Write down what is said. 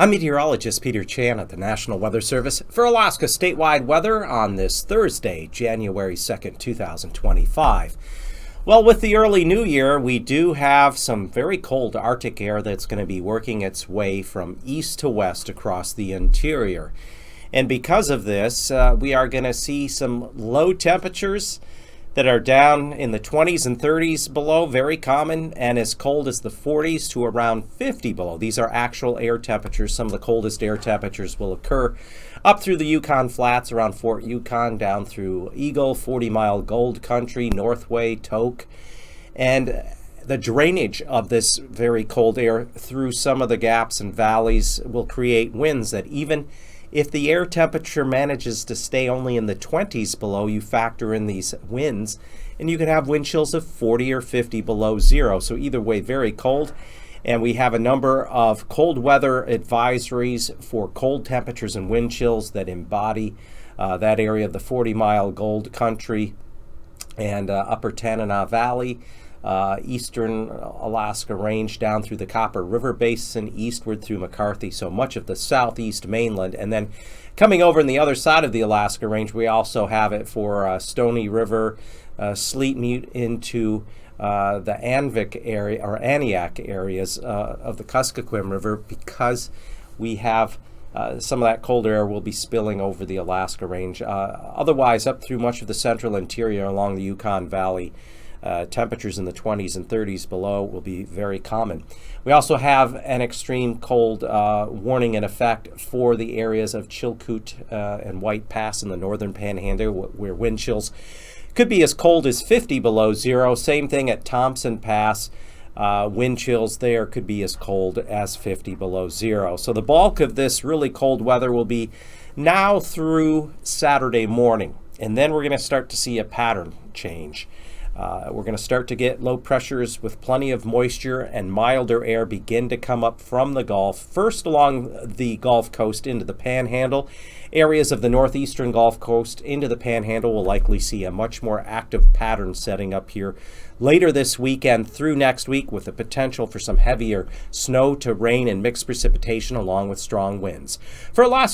I'm meteorologist Peter Chan at the National Weather Service for Alaska statewide weather on this Thursday, January 2nd, 2025. Well, with the early new year, we do have some very cold Arctic air that's going to be working its way from east to west across the interior. And because of this, we are going to see some low temperatures that are down in the 20s and 30s below, very common, and as cold as the 40s to around 50 below. These are actual air temperatures. Some of the coldest air temperatures will occur up through the Yukon Flats around Fort Yukon, down through Eagle, 40-mile Gold Country, Northway, Tok. And the drainage of this very cold air through some of the gaps and valleys will create winds that even if the air temperature manages to stay only in the 20s below, you factor in these winds, and you can have wind chills of 40 or 50 below zero. So either way, very cold. And we have a number of cold weather advisories for cold temperatures and wind chills that embody that area of the 40-mile Gold Country and Upper Tanana Valley, eastern Alaska Range down through the Copper River Basin, eastward through McCarthy, so much of the southeast mainland. And then coming over on the other side of the Alaska Range, we also have it for Stony River, Sleet Mute into the Anvik area or Aniak areas of the Kuskokwim River, because we have some of that cold air will be spilling over the Alaska Range. Otherwise, up through much of the central interior along the Yukon Valley, temperatures in the 20s and 30s below will be very common. We also have an extreme cold warning in effect for the areas of Chilkoot and White Pass in the northern Panhandle, where wind chills could be as cold as 50 below zero. Same thing at Thompson Pass. Wind chills there could be as cold as 50 below zero. So the bulk of this really cold weather will be now through Saturday morning. And then we're going to start to see a pattern change. We're going to start to get low pressures with plenty of moisture and milder air begin to come up from the Gulf, first along the Gulf Coast into the Panhandle. Areas of the northeastern Gulf Coast into the Panhandle will likely see a much more active pattern setting up here later this weekend through next week, with the potential for some heavier snow to rain and mixed precipitation along with strong winds. For Alaska